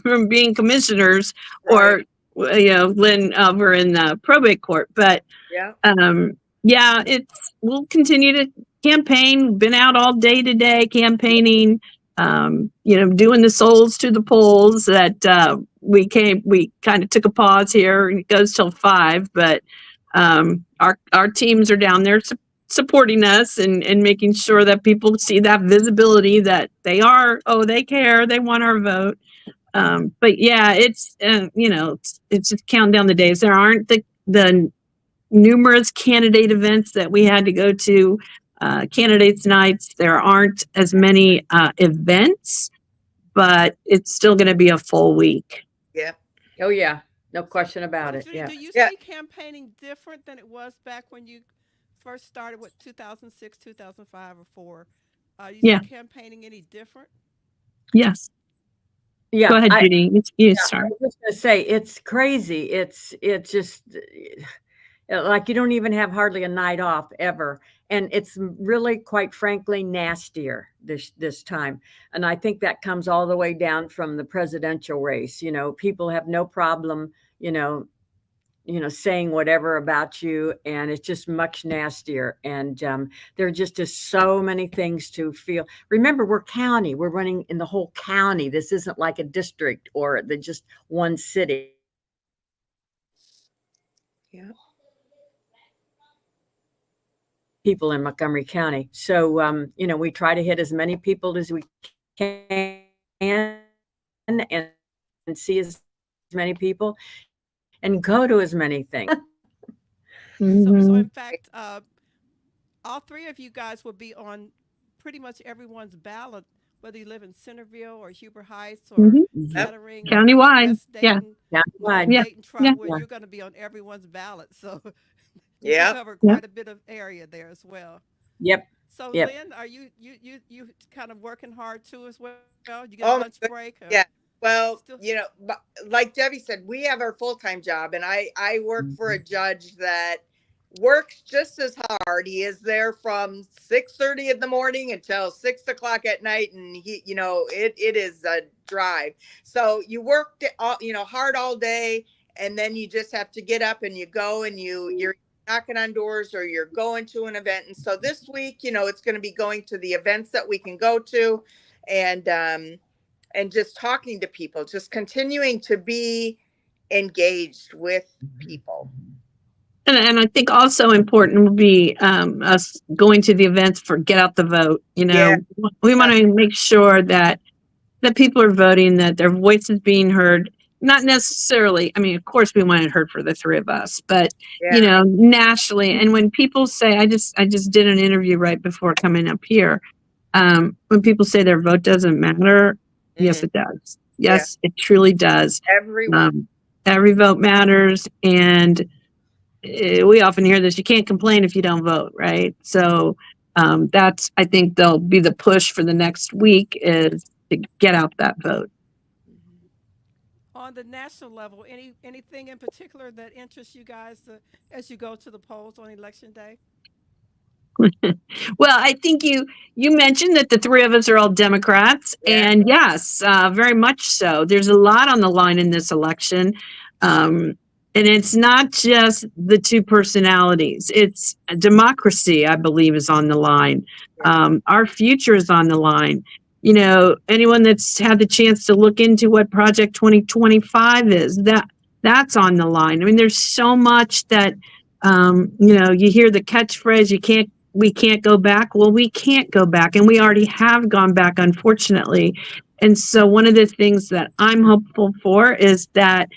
S4: from being commissioners
S5: right.
S4: or, Lynn over in the probate court. But
S5: Yeah,
S4: yeah, we'll continue to campaign. Been out all day today campaigning. Doing the souls to the polls that we kind of took a pause here. It goes till 5, but our teams are down there supporting us and making sure that people see that visibility that they care, they want our vote. But yeah, it's just counting down the days. There aren't the numerous candidate events that we had to go to, candidates nights. There aren't as many events, but it's still going to be a full week.
S5: yeah,
S3: Oh yeah, no question about
S2: So,
S3: it.
S2: Judy,
S3: Yeah.
S2: do you
S5: yeah.
S2: see campaigning different than it was back when you first started with 2006, 2005, or 4? You see
S4: Yeah.
S2: campaigning any different?
S4: Yes. Go
S3: Yeah,
S4: ahead,
S3: I
S4: Judy. You
S3: yeah, I
S4: start.
S3: was just gonna say it's crazy. It's just like you don't even have hardly a night off ever. And it's really, quite frankly, nastier this time. And I think that comes all the way down from the presidential race. People have no problem, you know, saying whatever about you, and it's just much nastier. And there just is so many things to feel. Remember, we're county. We're running in the whole county. This isn't like a district or the just one city.
S5: Yeah.
S3: People in Montgomery County. So we try to hit as many people as we can and see as many people and go to as many things.
S2: So
S4: Mm-hmm.
S2: in fact, all three of you guys will be on pretty much everyone's ballot, whether you live in Centerville or Huber Heights or
S4: Mm-hmm.
S5: Yep.
S2: Kettering or
S4: Countywide.
S2: West
S4: Yeah.
S2: Dayton, North
S3: Countywide.
S4: Yeah.
S2: Dayton,
S4: Yeah.
S2: Trotwood.
S3: Yeah.
S2: You're going to be on everyone's ballot. So you
S5: Yeah.
S2: cover
S4: Yeah.
S2: quite a bit of area there as well.
S3: Yep.
S2: So
S3: Yep.
S2: Lynn, are you kind of working hard too as well? You get a
S5: Oh
S2: lunch
S5: my goodness.
S2: break or
S5: Yeah. Well,
S2: still?
S5: like Debbie said, we have our full-time job, and I work for a judge that works just as hard. He is there from 6:30 in the morning until 6 o'clock at night, and it is a drive. So you work all, hard all day, and then you just have to get up and you go and you're knocking on doors or you're going to an event. And so this week, it's going to be going to the events that we can go to, and just talking to people, just continuing to be engaged with people.
S4: And I think also important would be us going to the events for Get Out the Vote.
S5: Yeah,
S4: We want
S5: yeah,
S4: to make sure that people are voting, that their voice is being heard. Not necessarily, I mean, of course we want it heard for the three of us, but
S5: yeah.
S4: nationally. And when people say, I just did an interview right before coming up here. When people say their vote doesn't matter, yes,
S5: Mm,
S4: it does.
S5: yeah,
S4: Yes, it truly does.
S5: everyone.
S4: Every vote matters, and we often hear this: you can't complain if you don't vote, right? So I think there'll be the push for the next week is to get out that vote.
S2: Mhm. On the national level, anything in particular that interests you guys as you go to the polls on election day?
S4: Well, I think you mentioned that the three of us are all Democrats,
S5: Yeah.
S4: and yes, very much so. There's a lot on the line in this election, and it's not just the two personalities. It's democracy, I believe, is on the line. Our future is on the line. You know, anyone that's had the chance to look into what Project 2025 is, that's on the line. I mean, there's so much that you know, you hear the catchphrase, we can't go back. Well, we can't go back, and we already have gone back, unfortunately. And so one of the things that I'm hopeful for is that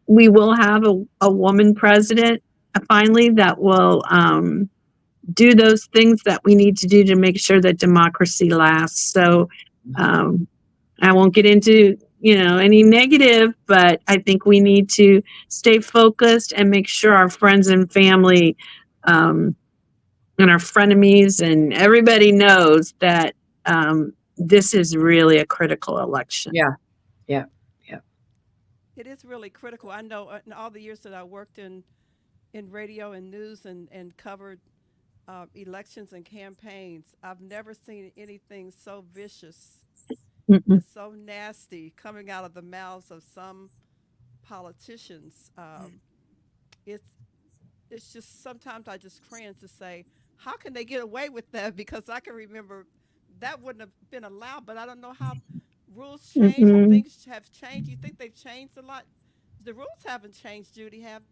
S4: we will have a woman president finally that will do those things that we need to do to make sure that democracy lasts. So I won't get into, you know, any negative, but I think we need to stay focused and make sure our friends and family and our frenemies and everybody knows that this is really a critical election.
S3: Yeah. Yeah. Yeah.
S2: It is really critical. I know in all the years that I worked in radio and news and covered elections and campaigns, I've never seen anything so vicious
S4: Mm-mm.
S2: and so nasty coming out of the mouths of some politicians. It's it's just sometimes I just cringe to say, how can they get away with that? Because I can remember that wouldn't have been allowed, but I don't know how rules change and
S4: Mm-mm.
S2: things have changed. You think they've changed a lot? The rules haven't changed, Judy, have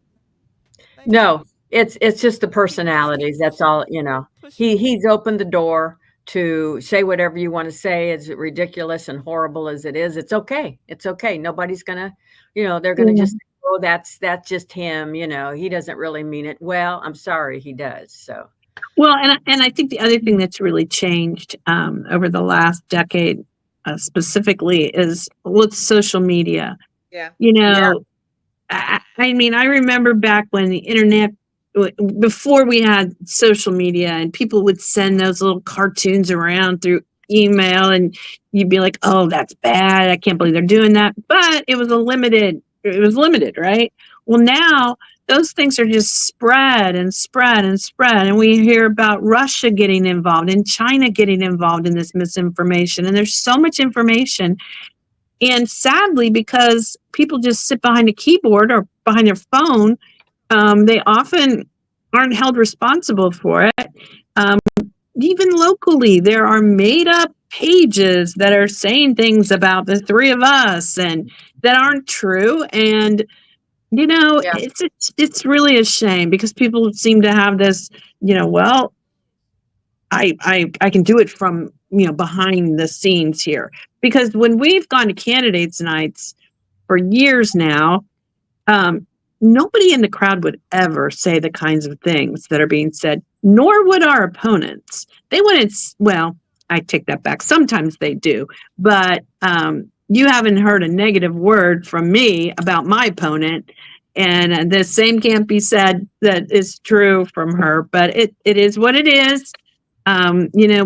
S2: they?
S3: No, it's just the
S2: People just keep
S3: personalities. That's
S2: pushing,
S3: all, you know.
S2: pushing.
S3: He's opened the door to say whatever you want to say. It's ridiculous and horrible as it is. It's okay. It's okay. Nobody's gonna, you know, they're gonna
S4: Yeah.
S3: just, oh, that's just him. You know, he doesn't really mean it. Well, I'm sorry, he does. So
S4: Well, and I think the other thing that's really changed over the last decade, specifically, is with social media.
S5: Yeah.
S4: You
S3: yeah,
S4: know, I mean, I remember back when the internet, before we had social media, and people would send those little cartoons around through email, and you'd be like, "Oh, that's bad. I can't believe they're doing that." But it was limited, right? Well, now those things are just spread and spread and spread, and we hear about Russia getting involved and China getting involved in this misinformation, and there's so much information, and sadly, because people just sit behind a keyboard or behind their phone, they often aren't held responsible for it. Um, Even locally, there are made up pages that are saying things about the three of us and that aren't true. And you know,
S3: yeah,
S4: it's really a shame because people seem to have this, you know, well, I can do it from, you know, behind the scenes here. Because when we've gone to candidates nights for years now, um, nobody in the crowd would ever say the kinds of things that are being said, nor would our opponents. They wouldn't, well, I take that back. Sometimes they do, but you haven't heard a negative word from me about my opponent. And the same can't be said that is true from her, but it is what it is. You know,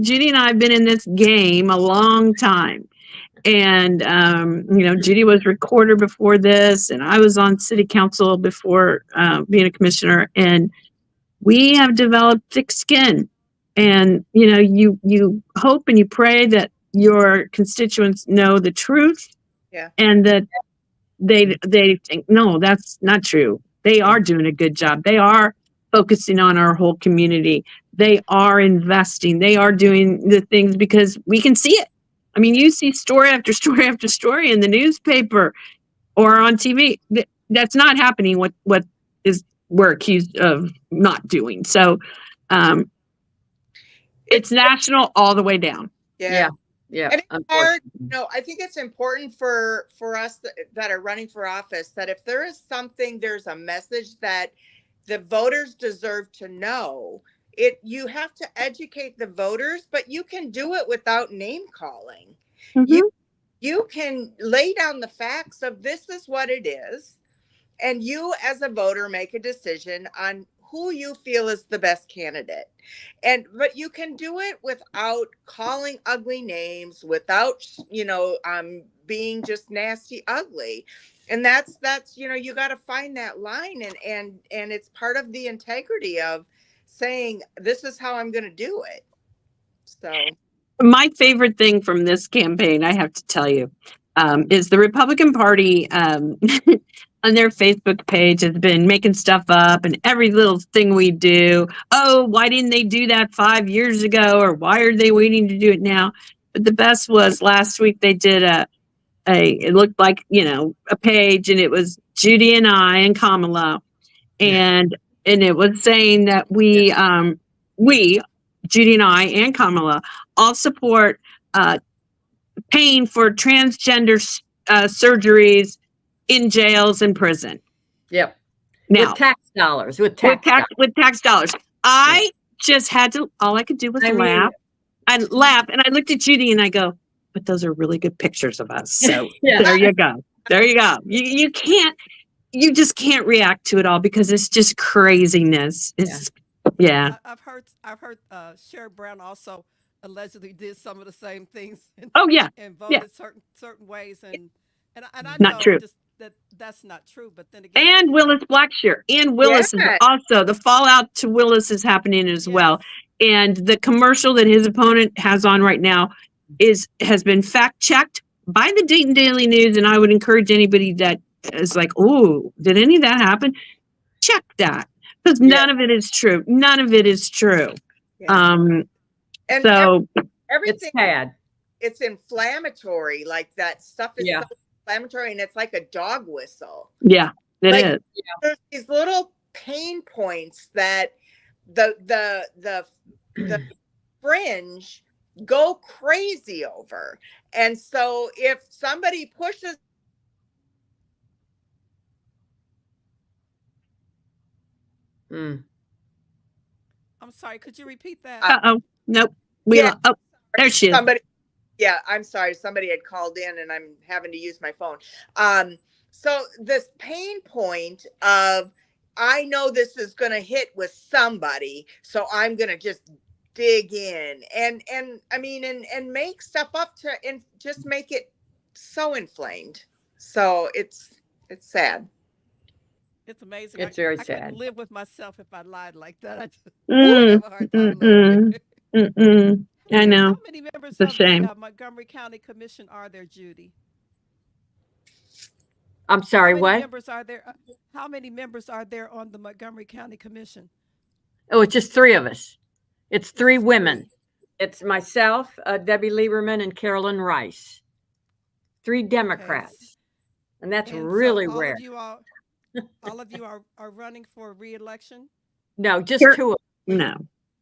S4: Judy and I have been in this game a long time. And, you know, Judy was recorder before this, and I was on city council before being a commissioner. And we have developed thick skin. And, you know, you hope and you pray that your constituents know the truth
S5: Yeah.
S4: and that they think, no, that's not true. They are doing a good job. They are focusing on our whole community. They are investing. They are doing the things because we can see it. I mean, you see story after story after story in the newspaper or on TV. That's not happening. What is we're accused of not doing. So it's national all the way down.
S5: Yeah.
S3: yeah, yeah.
S5: And it's hard,
S3: Unfortunately.
S5: I think it's important for us that are running for office that if there is something, there's a message that the voters deserve to know. You have to educate the voters, but you can do it without name calling.
S4: Mhm.
S5: You can lay down the facts of this is what it is, and you as a voter make a decision on who you feel is the best candidate. But you can do it without calling ugly names, without being just nasty ugly. And that's you got to find that line, and it's part of the integrity of saying, this is how I'm going to do it. So
S4: My favorite thing from this campaign, I have to tell you, is the Republican Party on their Facebook page has been making stuff up, and every little thing we do. Oh, why didn't they do that 5 years ago? Or why are they waiting to do it now? But the best was last week they did it looked like, a page, and it was Judy and I and Kamala. And it was saying that we, Judy and I and Kamala, all support paying for transgender surgeries in jails and prison.
S3: Yep.
S4: Now,
S3: With tax dollars. With
S4: tax dollars. I just had to. All I could do was laugh. I laugh, and I looked at Judy and I go, "But those are really good pictures of us." So there you go. There you go. You can't. You just can't react to it all because it's just craziness. It's
S2: I've heard Sherrod Brown also allegedly did some of the same things. And,
S4: Oh yeah.
S2: and voted certain ways, and I
S4: Not
S2: know
S4: true.
S2: just that's not true. But then again,
S4: And Willis Blackshear. And Willis is also, the fallout to Willis is happening as well. And the commercial that his opponent has on right now has been fact checked by the Dayton Daily News. And I would encourage anybody that is like, "Oh, did any of that happen?" Check that, because none of it is true. None of it is true.
S5: and
S4: So
S5: everything,
S3: it's sad.
S5: It's inflammatory. Like that stuff is so inflammatory, and it's like a dog whistle.
S4: Yeah, it is.
S5: There's these little pain points that the fringe go crazy over. And so if somebody pushes
S2: I'm sorry, could you repeat that?
S4: Nope. There she is.
S5: I'm sorry. Somebody had called in and I'm having to use my phone. So this pain point of, I know this is going to hit with somebody, so I'm going to just dig in and I mean, and make stuff up and just make it so inflamed. So it's sad.
S2: It's amazing.
S3: It's very
S2: I
S3: sad.
S2: couldn't live with myself if I lied like that. I just have a hard time living.
S4: I know.
S2: How many members
S4: It's a shame.
S2: of the Montgomery County Commission are there, Judy?
S3: I'm sorry,
S2: How many
S3: what?
S2: members are there? How many members are there on the Montgomery County Commission?
S3: Oh, it's just three of us. It's three women. It's myself, Debbie Liberman, and Carolyn Rice. Three Democrats. And that's really
S2: so
S3: rare.
S2: All of you are running for re-election?
S3: No, just two of them.
S4: No.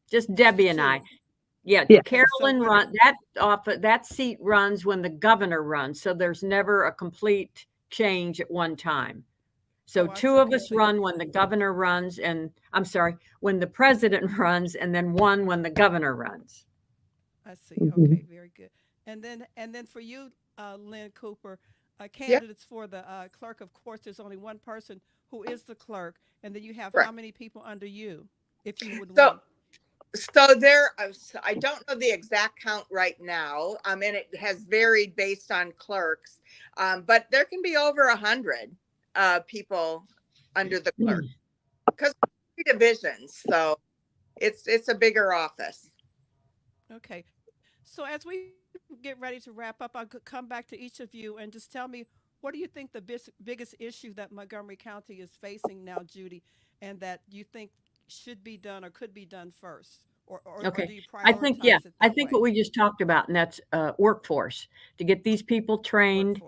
S3: Just Debbie and I. Yeah, Carolyn that seat runs when the governor runs, so there's never a complete change at one time. So two of us run when the governor runs, and I'm sorry, when the president runs, and then one when the governor runs.
S2: I see. Okay, very good. And then for you, Lynn Cooper, candidates for the clerk, of course, there's only one person who is the clerk, and then you have how many people under you, if you would win?
S5: So there, I don't know the exact count right now. And it has varied based on clerks, but there can be over 100 people under the clerk because 3 divisions. So it's a bigger office.
S2: Okay. So as we get ready to wrap up, I'll come back to each of you and just tell me, what do you think the biggest issue that Montgomery County is facing now, Judy, and that you think should be done or could be done first? Or
S3: okay.
S2: Or do you
S3: I think what we just talked about, and that's workforce, to get these people trained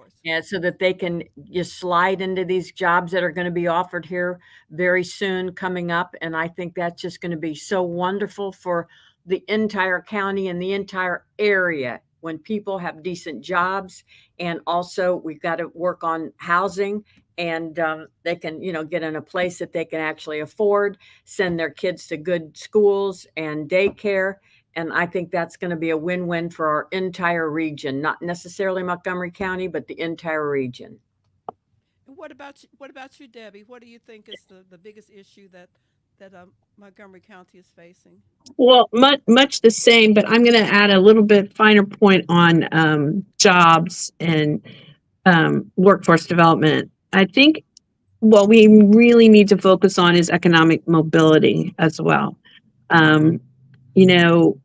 S3: so that they can just slide into these jobs that are going to be offered here very soon coming up. And I think that's just going to be so wonderful for the entire county and the entire area when people have decent jobs. And also we've got to work on housing, and they can, get in a place that they can actually afford, send their kids to good schools and daycare. And I think that's going to be a win-win for our entire region, not necessarily Montgomery County, but the entire region.
S2: And what about you, Debbie? What do you think is the biggest issue that Montgomery County is facing?
S4: Well, much the same, but I'm going to add a little bit finer point on jobs and workforce development. I think what we really need to focus on is economic mobility as well. Um, you know,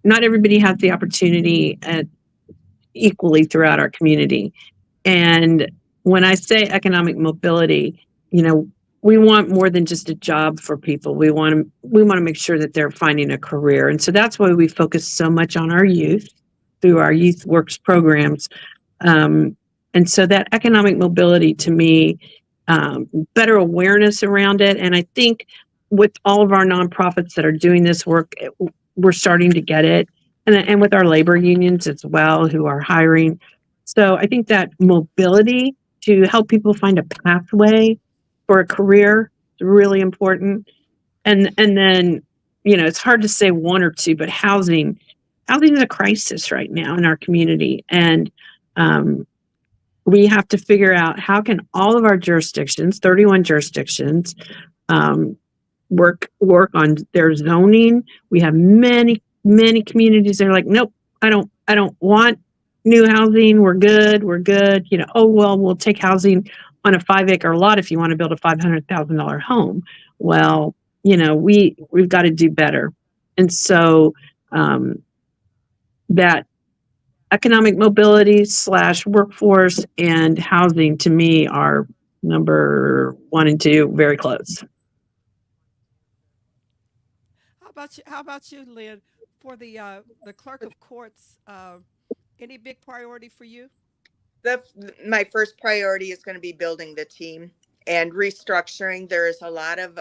S4: not everybody has the opportunity equally throughout our community. And when I say economic mobility, we want more than just a job for people. We want to make sure that they're finding a career. And so that's why we focus so much on our youth through our Youth Works programs. And so that economic mobility to me, better awareness around it. And I think with all of our nonprofits that are doing this work, we're starting to get it. And with our labor unions as well, who are hiring. So I think that mobility to help people find a pathway for a career is really important. And then, it's hard to say one or two, but housing is a crisis right now in our community. And we have to figure out how can all of our jurisdictions, 31 jurisdictions, work on their zoning. We have many communities that are like, nope, I don't want new housing. We're good. Oh, well, we'll take housing on a 5-acre lot if you want to build a $500,000 home. Well, we've got to do better. And so that economic mobility / workforce and housing to me are number 1 and 2, very close.
S2: How about you, Lynn? For the clerk of courts, any big priority for you?
S5: My first priority is going to be building the team and restructuring. There's a lot of,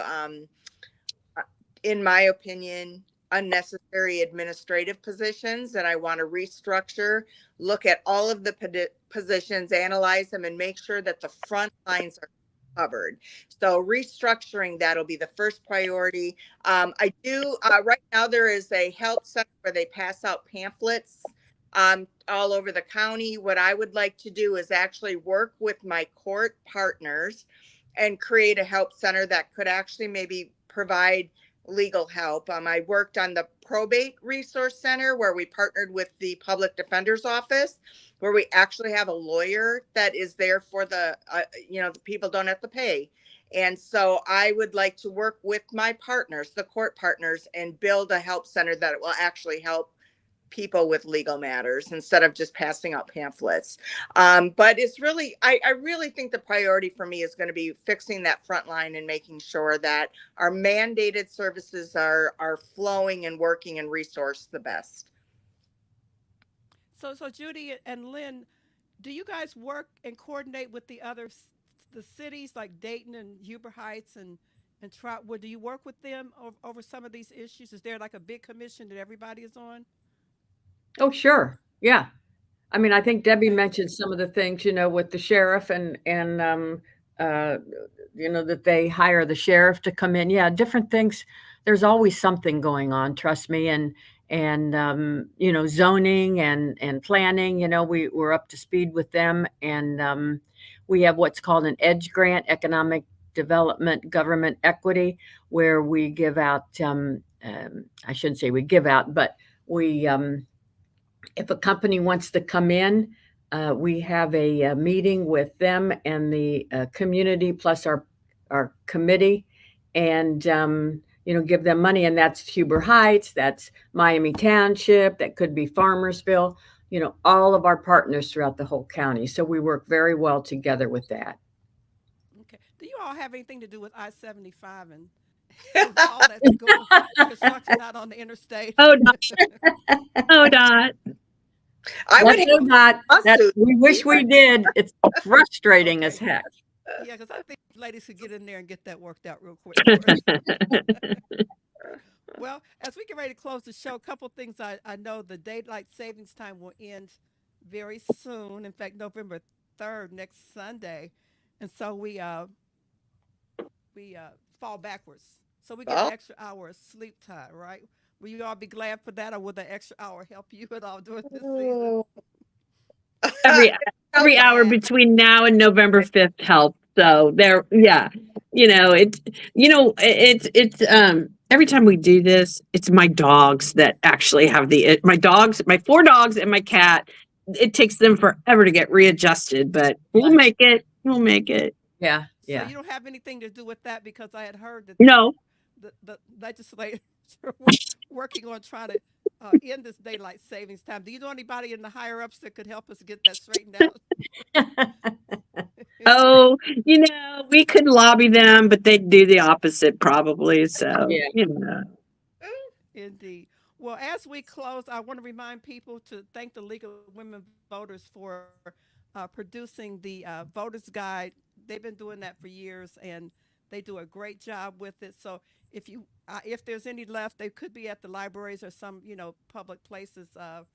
S5: in my opinion, unnecessary administrative positions, and I want to restructure, look at all of the positions, analyze them, and make sure that the front lines are covered. So restructuring, that'll be the first priority. I do, right now there is a help center where they pass out pamphlets all over the county. What I would like to do is actually work with my court partners and create a help center that could actually maybe provide legal help. I worked on the probate resource center where we partnered with the public defender's office, where we actually have a lawyer that is there for the people don't have to pay. And so I would like to work with my partners, the court partners, and build a help center that will actually help people with legal matters instead of just passing out pamphlets. But it's really, I really think the priority for me is going to be fixing that front line and making sure that our mandated services are flowing and working and resourced the best.
S2: So Judy and Lynn, do you guys work and coordinate with the cities like Dayton and Huber Heights and Trotwood? Do you work with them over some of these issues? Is there like a big commission that everybody is on?
S3: Oh, sure. Yeah. I mean, I think Debbie
S2: Okay.
S3: mentioned some of the things, with the sheriff and uh, that they hire the sheriff to come in. Yeah, different things. There's always something going on, trust me. And zoning and planning, we're up to speed with them. And we have what's called an EDGE grant, Economic Development Government Equity, where we give out, I shouldn't say we give out, but we, if a company wants to come in, we have a meeting with them and the community plus our committee, and give them money. And that's Huber Heights, that's Miami Township, that could be Farmersville. All of our partners throughout the whole county. So we work very well together with that.
S2: Okay. Do you all have anything to do with I-75 and all that school construction out on the interstate?
S4: Oh, Dot.
S5: I would have
S3: not.
S5: lawsuits.
S3: We wish we did. It's frustrating as heck.
S2: Yeah, because I think ladies could get in there and get that worked out real quick for us. Well, as we get ready to close the show, a couple things I know the daylight savings time will end very soon. In fact, November 3rd, next Sunday. And so we fall backwards. So we get an extra hour of sleep time, right? Will you all be glad for that, or will the extra hour help you at all during this season?
S4: Every hour between now and November 5th helps. So there, yeah, it's every time we do this, it's my dogs that actually have my 4 dogs and my cat. It takes them forever to get readjusted, but we'll make it. We'll make it.
S3: Yeah.
S2: So you don't have anything to do with that, because I had heard that
S4: No.
S2: the legislators working on trying to end this daylight savings time. Do you know anybody in the higher ups that could help us get that straightened out?
S4: Oh, we could lobby them, but they'd do the opposite probably. So,
S3: Yeah.
S2: Indeed. Well, as we close, I want to remind people to thank the League of Women Voters for producing the Voters Guide. They've been doing that for years, and they do a great job with it. So if there's any left, they could be at the libraries or some public places that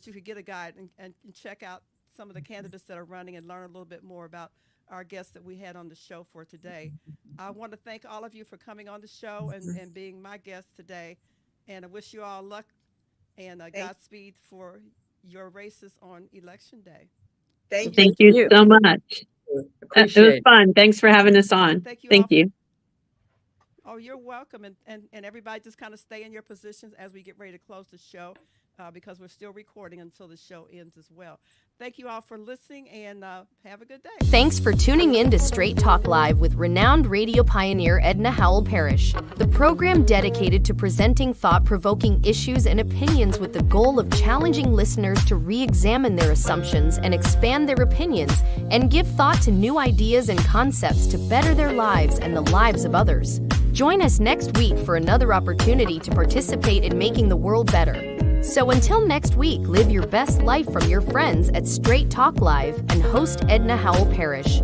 S2: you could get a guide and check out some of the candidates that are running and learn a little bit more about our guests that we had on the show for today. I want to thank all of you for coming on the show and being my guests today. And I wish you all luck and Godspeed for your races on Election Day.
S4: Thank you so much. It was fun. Thanks for having us on. Thank you.
S2: Oh, you're welcome. And everybody just kind of stay in your positions as we get ready to close the show because we're still recording until the show ends as well. Thank you all for listening and have a good day.
S1: Thanks for tuning in to Straight Talk Live with renowned radio pioneer Edna Howell-Parrish, the program dedicated to presenting thought-provoking issues and opinions with the goal of challenging listeners to re-examine their assumptions and expand their opinions and give thought to new ideas and concepts to better their lives and the lives of others. Join us next week for another opportunity to participate in making the world better. So until next week, live your best life from your friends at Straight Talk Live and host Edna Howell-Parrish.